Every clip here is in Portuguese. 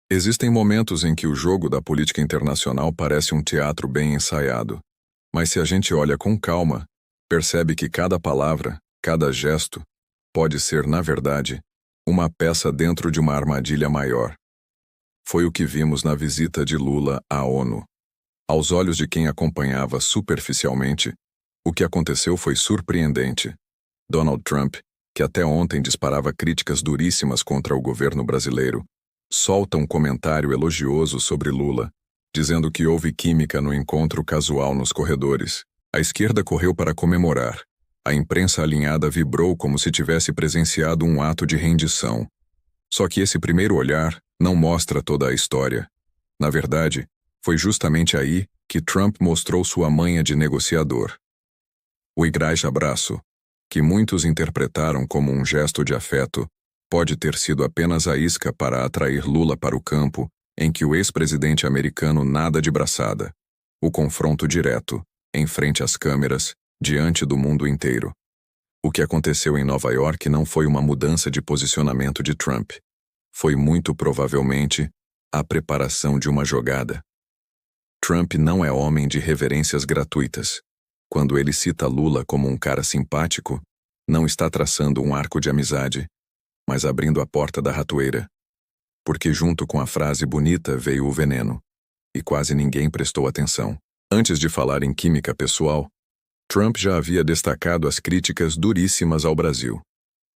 Existem momentos em que o jogo da política internacional parece um teatro bem ensaiado, mas se a gente olha com calma, percebe que cada palavra, cada gesto, pode ser, na verdade, uma peça dentro de uma armadilha maior. Foi o que vimos na visita de Lula à ONU. Aos olhos de quem acompanhava superficialmente, o que aconteceu foi surpreendente. Donald Trump, que até ontem disparava críticas duríssimas contra o governo brasileiro, solta um comentário elogioso sobre Lula, dizendo que houve química no encontro casual nos corredores. A esquerda correu para comemorar. A imprensa alinhada vibrou como se tivesse presenciado um ato de rendição. Só que esse primeiro olhar não mostra toda a história. Na verdade, foi justamente aí que Trump mostrou sua manha de negociador. O igraj-abraço, que muitos interpretaram como um gesto de afeto, pode ter sido apenas a isca para atrair Lula para o campo em que o ex-presidente americano nada de braçada. O confronto direto, em frente às câmeras, diante do mundo inteiro. O que aconteceu em Nova York não foi uma mudança de posicionamento de Trump. Foi muito provavelmente a preparação de uma jogada. Trump não é homem de reverências gratuitas. Quando ele cita Lula como um cara simpático, não está traçando um arco de amizade, mas abrindo a porta da ratoeira. Porque junto com a frase bonita veio o veneno, e quase ninguém prestou atenção. Antes de falar em química pessoal, Trump já havia destacado as críticas duríssimas ao Brasil.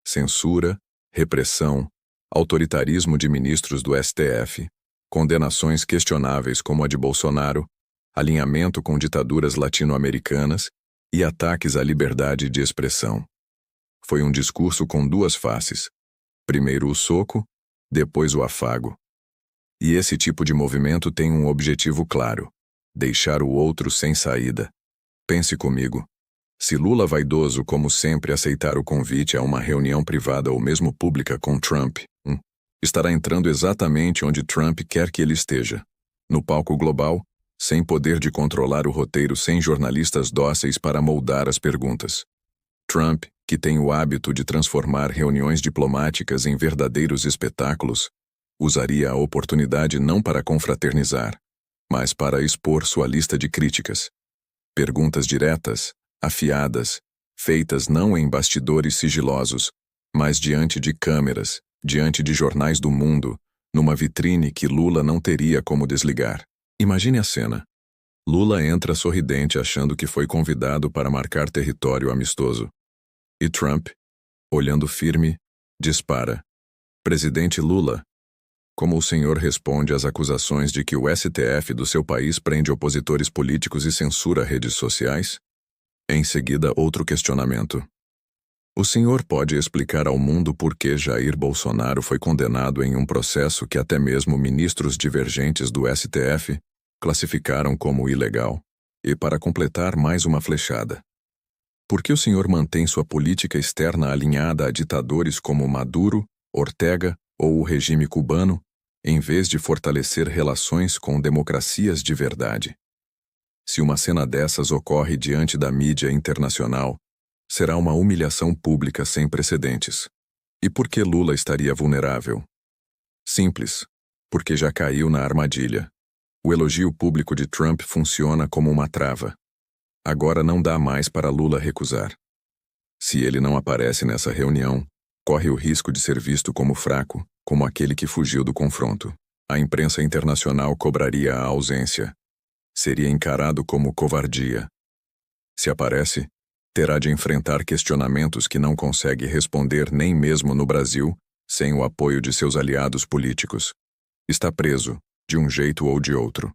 Censura, repressão, autoritarismo de ministros do STF, condenações questionáveis como a de Bolsonaro, alinhamento com ditaduras latino-americanas e ataques à liberdade de expressão. Foi um discurso com duas faces. Primeiro o soco, depois o afago. E esse tipo de movimento tem um objetivo claro: deixar o outro sem saída. Pense comigo. Se Lula vaidoso como sempre aceitar o convite a uma reunião privada ou mesmo pública com Trump, estará entrando exatamente onde Trump quer que ele esteja. No palco global, sem poder de controlar o roteiro, sem jornalistas dóceis para moldar as perguntas. Trump, que tem o hábito de transformar reuniões diplomáticas em verdadeiros espetáculos, usaria a oportunidade não para confraternizar, mas para expor sua lista de críticas. Perguntas diretas, afiadas, feitas não em bastidores sigilosos, mas diante de câmeras, diante de jornais do mundo, numa vitrine que Lula não teria como desligar. Imagine a cena. Lula entra sorridente achando que foi convidado para marcar território amistoso. E Trump, olhando firme, dispara: Presidente Lula, como o senhor responde às acusações de que o STF do seu país prende opositores políticos e censura redes sociais? Em seguida, outro questionamento. O senhor pode explicar ao mundo por que Jair Bolsonaro foi condenado em um processo que até mesmo ministros divergentes do STF classificaram como ilegal? E para completar, mais uma flechada. Por que o senhor mantém sua política externa alinhada a ditadores como Maduro, Ortega ou o regime cubano, em vez de fortalecer relações com democracias de verdade? Se uma cena dessas ocorre diante da mídia internacional, será uma humilhação pública sem precedentes. E por que Lula estaria vulnerável? Simples, porque já caiu na armadilha. O elogio público de Trump funciona como uma trava. Agora não dá mais para Lula recusar. Se ele não aparece nessa reunião, corre o risco de ser visto como fraco, como aquele que fugiu do confronto. A imprensa internacional cobraria a ausência. Seria encarado como covardia. Se aparece, terá de enfrentar questionamentos que não consegue responder nem mesmo no Brasil, sem o apoio de seus aliados políticos. Está preso, de um jeito ou de outro.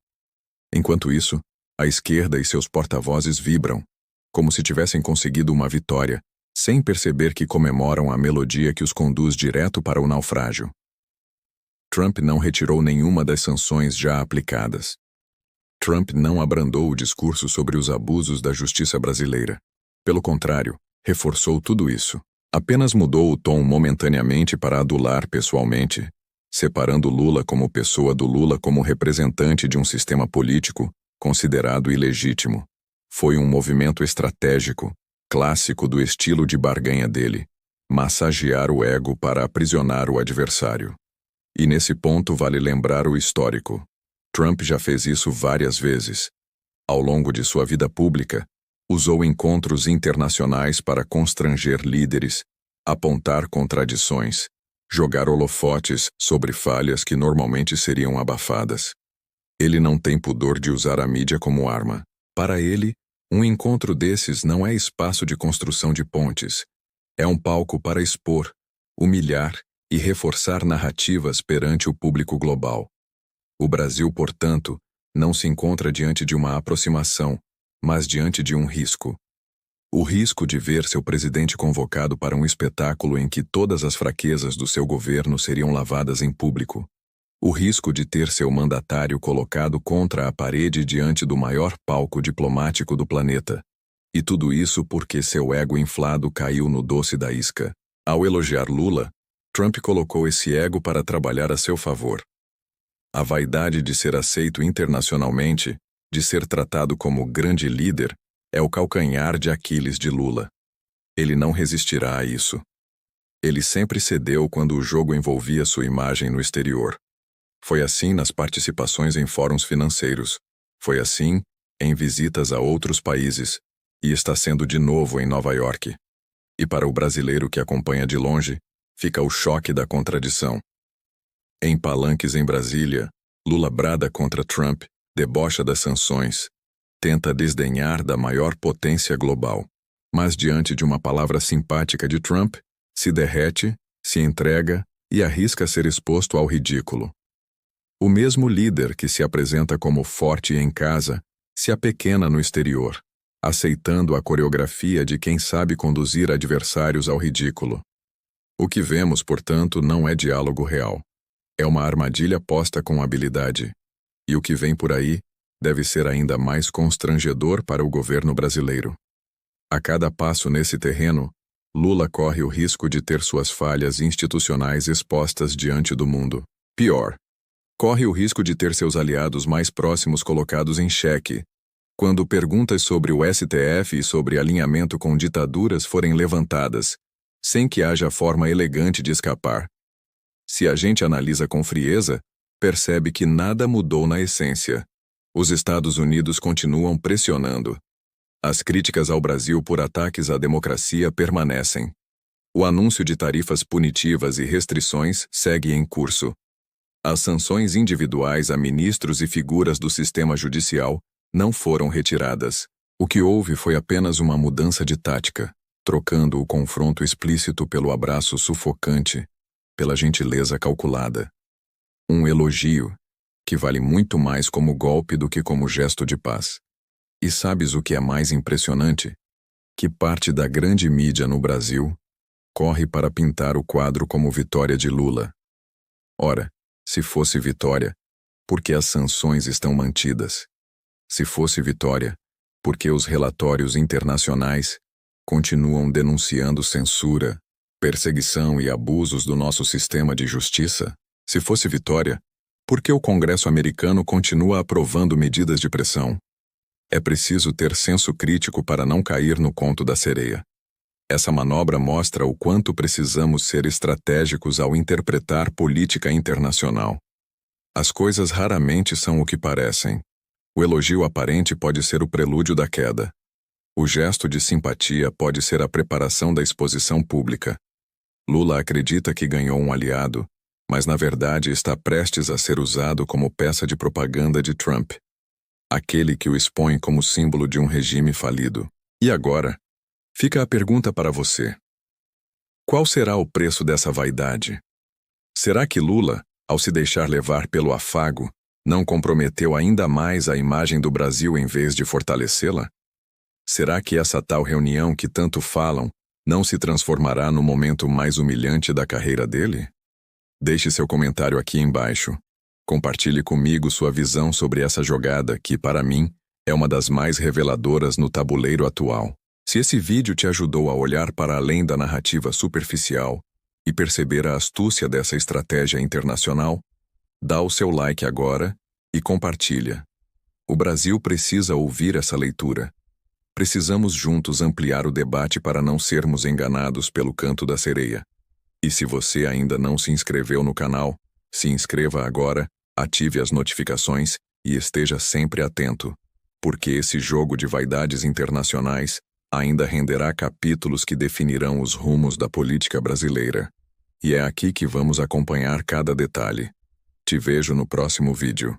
Enquanto isso, a esquerda e seus porta-vozes vibram, como se tivessem conseguido uma vitória, sem perceber que comemoram a melodia que os conduz direto para o naufrágio. Trump não retirou nenhuma das sanções já aplicadas. Trump não abrandou o discurso sobre os abusos da justiça brasileira. Pelo contrário, reforçou tudo isso. Apenas mudou o tom momentaneamente para adular pessoalmente, separando Lula como pessoa do Lula como representante de um sistema político considerado ilegítimo. Foi um movimento estratégico, clássico do estilo de barganha dele, massagear o ego para aprisionar o adversário. E nesse ponto vale lembrar o histórico. Trump já fez isso várias vezes. Ao longo de sua vida pública, usou encontros internacionais para constranger líderes, apontar contradições, jogar holofotes sobre falhas que normalmente seriam abafadas. Ele não tem pudor de usar a mídia como arma. Para ele, um encontro desses não é espaço de construção de pontes. É um palco para expor, humilhar e reforçar narrativas perante o público global. O Brasil, portanto, não se encontra diante de uma aproximação, mas diante de um risco. O risco de ver seu presidente convocado para um espetáculo em que todas as fraquezas do seu governo seriam lavadas em público. O risco de ter seu mandatário colocado contra a parede diante do maior palco diplomático do planeta. E tudo isso porque seu ego inflado caiu no doce da isca. Ao elogiar Lula, Trump colocou esse ego para trabalhar a seu favor. A vaidade de ser aceito internacionalmente, de ser tratado como grande líder, é o calcanhar de Aquiles de Lula. Ele não resistirá a isso. Ele sempre cedeu quando o jogo envolvia sua imagem no exterior. Foi assim nas participações em fóruns financeiros. Foi assim em visitas a outros países. E está sendo de novo em Nova York. E para o brasileiro que acompanha de longe, fica o choque da contradição. Em palanques em Brasília, Lula brada contra Trump, debocha das sanções, tenta desdenhar da maior potência global. Mas diante de uma palavra simpática de Trump, se derrete, se entrega e arrisca ser exposto ao ridículo. O mesmo líder que se apresenta como forte em casa, se apequena no exterior, aceitando a coreografia de quem sabe conduzir adversários ao ridículo. O que vemos, portanto, não é diálogo real. É uma armadilha posta com habilidade. E o que vem por aí deve ser ainda mais constrangedor para o governo brasileiro. A cada passo nesse terreno, Lula corre o risco de ter suas falhas institucionais expostas diante do mundo. Pior, corre o risco de ter seus aliados mais próximos colocados em xeque, quando perguntas sobre o STF e sobre alinhamento com ditaduras forem levantadas, sem que haja forma elegante de escapar. Se a gente analisa com frieza, percebe que nada mudou na essência. Os Estados Unidos continuam pressionando. As críticas ao Brasil por ataques à democracia permanecem. O anúncio de tarifas punitivas e restrições segue em curso. As sanções individuais a ministros e figuras do sistema judicial não foram retiradas. O que houve foi apenas uma mudança de tática, trocando o confronto explícito pelo abraço sufocante, pela gentileza calculada. Um elogio, que vale muito mais como golpe do que como gesto de paz. E sabes o que é mais impressionante? Que parte da grande mídia no Brasil corre para pintar o quadro como vitória de Lula. Ora, se fosse vitória, por que as sanções estão mantidas? Se fosse vitória, por que os relatórios internacionais continuam denunciando censura, perseguição e abusos do nosso sistema de justiça? Se fosse vitória, por que o Congresso americano continua aprovando medidas de pressão? É preciso ter senso crítico para não cair no conto da sereia. Essa manobra mostra o quanto precisamos ser estratégicos ao interpretar política internacional. As coisas raramente são o que parecem. O elogio aparente pode ser o prelúdio da queda. O gesto de simpatia pode ser a preparação da exposição pública. Lula acredita que ganhou um aliado, mas na verdade está prestes a ser usado como peça de propaganda de Trump, aquele que o expõe como símbolo de um regime falido. E agora, fica a pergunta para você. Qual será o preço dessa vaidade? Será que Lula, ao se deixar levar pelo afago, não comprometeu ainda mais a imagem do Brasil em vez de fortalecê-la? Será que essa tal reunião que tanto falam não se transformará no momento mais humilhante da carreira dele? Deixe seu comentário aqui embaixo. Compartilhe comigo sua visão sobre essa jogada que, para mim, é uma das mais reveladoras no tabuleiro atual. Se esse vídeo te ajudou a olhar para além da narrativa superficial e perceber a astúcia dessa estratégia internacional, dá o seu like agora e compartilha. O Brasil precisa ouvir essa leitura. Precisamos juntos ampliar o debate para não sermos enganados pelo canto da sereia. E se você ainda não se inscreveu no canal, Se inscreva agora, ative as notificações e esteja sempre atento, porque esse jogo de vaidades internacionais ainda renderá capítulos que definirão os rumos da política brasileira. E é aqui que vamos acompanhar cada detalhe. Te vejo no próximo vídeo.